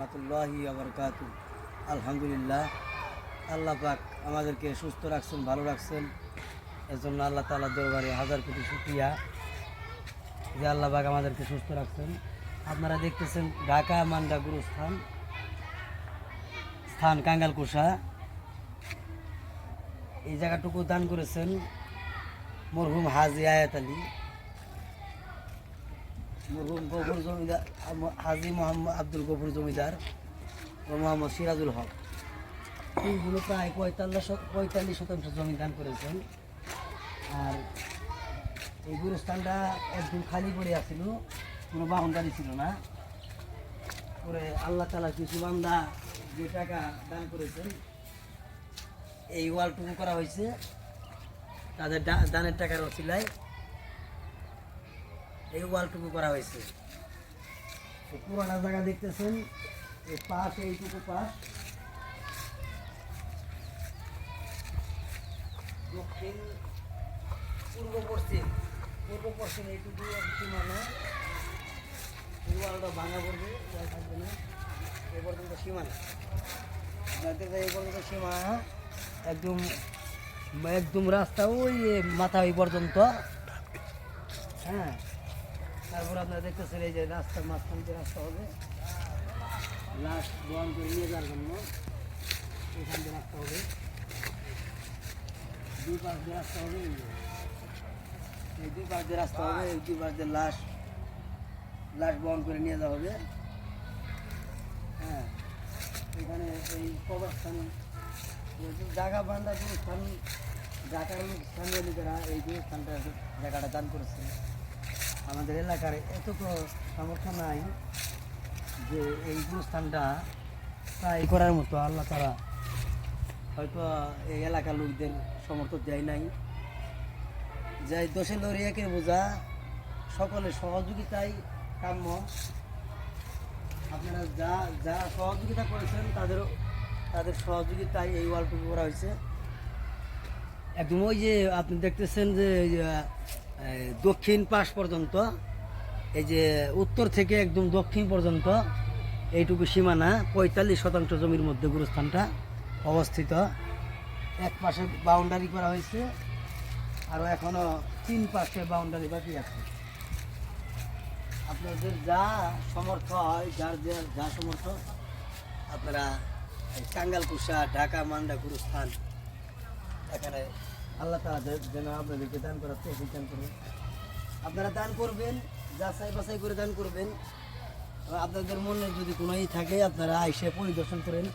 রহমতুল্লাহি ওয়া বারাকাতুহু। আলহামদুলিল্লাহ, আল্লাহ পাক আমাদেরকে সুস্থ রাখছেন, ভালো রাখছেন। এজন্য আল্লাহ তাআলার দরবারে হাজার কোটি শুকরিয়া যে আল্লাহ পাক আমাদেরকে সুস্থ রাখছেন। আপনারা দেখতেছেন ঢাকা মান্ডা গুরুস্থান স্থান কাঙ্গালকুশা। এই জায়গাটুকু দান করেছেন মরহুম হাজি আয়াত আলী, মরহুম গফুর জমিদার, হাজি মোহাম্মদ আব্দুল গফুর জমিদার ও মোহাম্মদ সিরাজুল হক। এইগুলো প্রায় 45% জমি দান করেছেন। আর এই গুরুস্থানটা একদম খালি পড়ে আছিল, কোনো বাহনদারি ছিল না। পরে আল্লাহ তাআলা কিছু বান্দা যে টাকা দান করেছেন, এই ওয়ালটুকু করা হয়েছে তাদের দানের টাকার ওসিলায়। এই ওয়ালটুকু করা হয়েছে। পুরানা জায়গা দেখতেছেন, এই পাশ, এইটুকু পাশ দক্ষিণ পূর্ব পশ্চিম এইটুকু সীমানা। এই ওয়ালটা ভাঙা পড়বে, ওয়াল থাকবে না। এই পর্যন্ত সীমানা, এই পর্যন্ত সীমানা একদম একদম রাস্তা ওই মাথা ওই পর্যন্ত। হ্যাঁ, তারপর আপনারা দেখতেছেন এই যে রাস্তার মাঝখান দিয়ে রাস্তা হবে, লাস্ট বহন করে নিয়ে যাওয়ার জন্য এখান দিয়ে রাস্তা হবে, দুই পাশ দিয়ে রাস্তা হবে। এই দুই পাশ দিয়ে রাস্তা হবে, এই দুই পাশ দিয়ে লাশ বহন করে নিয়ে যাওয়া হবে। হ্যাঁ, এখানে এই কবরস্থান জায়গা বান্ধা স্থান, ঢাকার স্থানীয় লোকেরা এই যে স্থানটা জায়গাটা দান করেছে। আমাদের এলাকার এতটুকু সামর্থ্য নাই যে এই স্থানটা প্রায় করার মতো। আল্লাহ তাআলা হয়তো এই এলাকার লোকদের সমর্থন দেয় নাই। যাই দোষে লড়িয়াকে বোঝা, সকলের সহযোগিতায় কাম্য। আপনারা যা যা সহযোগিতা করেছেন তাদের সহযোগিতায় এই ওয়ালটুকু করা হয়েছে। একদম ওই যে আপনি দেখতেছেন যে দক্ষিণ পাশ পর্যন্ত, এই যে উত্তর থেকে একদম দক্ষিণ পর্যন্ত এইটুকু সীমানা 45% জমির মধ্যে গুরুস্থানটা অবস্থিত। এক পাশে বাউন্ডারি করা হয়েছে, আরও এখনও 3 পাশে বাউন্ডারি বাকি আছে। আপনাদের যা সমর্থ হয়, যা সমর্থ, আপনারা কাঙ্গালকুশা ঢাকা মান্ডা গুরুস্থান এখানে আল্লাহ তাআলা যেন আপনাদেরকে দান করার তৌফিক দান করবেন। আপনারা দান করবেন, যাচাই বাছাই করে দান করবেন। আপনাদের মনে যদি কোনো থাকে আপনারা আইসে পরিদর্শন করেন,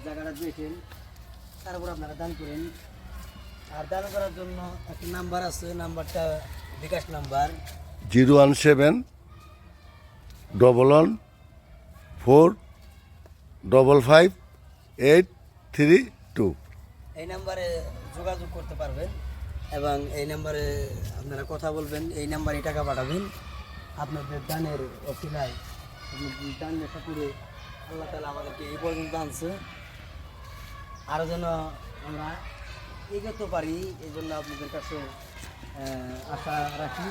জায়গাটা দেখেন, তারপর আপনারা দান করেন। আর দান করার জন্য একটা নাম্বার আছে, নাম্বারটা বিকাশ নাম্বার 017-114-55-832। এই নাম্বারে যোগাযোগ করতে পারবেন এবং এই নাম্বারে আপনারা কথা বলবেন, এই নাম্বারে টাকা পাঠাবেন। আপনাদের দানের অসিলায় দান লেখা করে আল্লাহ তাআলা আমাদেরকে এই পর্যন্ত আনছে। আরও যেন আমরা এগোতে পারি, এই জন্য আপনাদের কাছে আশা রাখি।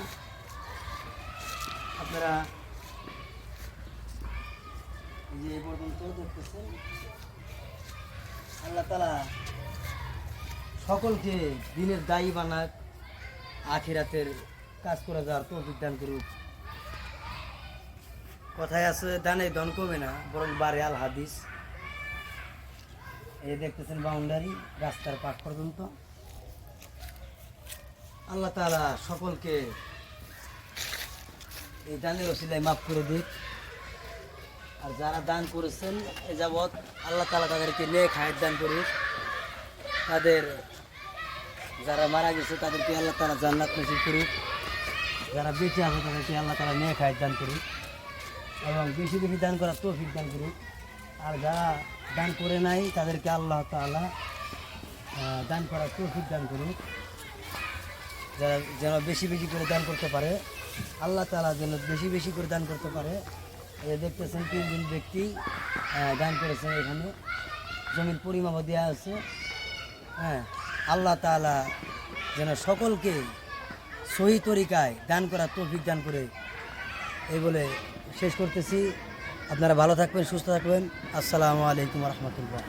আপনারা এই যে এই পর্যন্ত দেখতেছেন, আল্লাহ তাআলা সকলকে দিনের দায়ী বানাক, আখিরাতের কাজ করে যাওয়ার তৌফিক দান করুক। কথায় আছে দানে ধন কমে না, বরং বাড়ে। আল হাদিস। এই দেখতেছেন বাউন্ডারি রাস্তার পাশ পর্যন্ত। আল্লাহ তাআলা সকলকে এই দানের ওসিলায় মাফ করে দিক। আর যারা দান করেছেন এ যাবৎ আল্লাহ তাআলা তাদেরকে নেক হায়াত দান করুক। তাদের যারা মারা গেছে তাদেরকে আল্লাহ তাআলা জান্নাত নসিব করুক। যারা বেঁচে আছে তাদেরকে আল্লাহ তাআলা নেক হায়াত দান করুক এবং বেশি বেশি দান করার তৌফিক দান করুক। আর যারা দান করে নাই তাদেরকে আল্লাহ তাআলা দান করার তৌফিক দান করুক। যারা যেন বেশি বেশি করে দান করতে পারে, আল্লাহ তাআলা যেন বেশি বেশি করে দান করতে পারে। এই দেখতেছেন 3 জন ব্যক্তি দান করেছেন। এখানে জমির পরিমাপও দেওয়া আছে। হ্যাঁ, আল্লাহ তাআলা যেন সকলকে সহি তরিকায় দান করার তৌফিক দান করে, এই বলে শেষ করতেছি। আপনারা ভালো থাকবেন, সুস্থ থাকবেন। আসসালামু আলাইকুম রহমতুল্লাহ।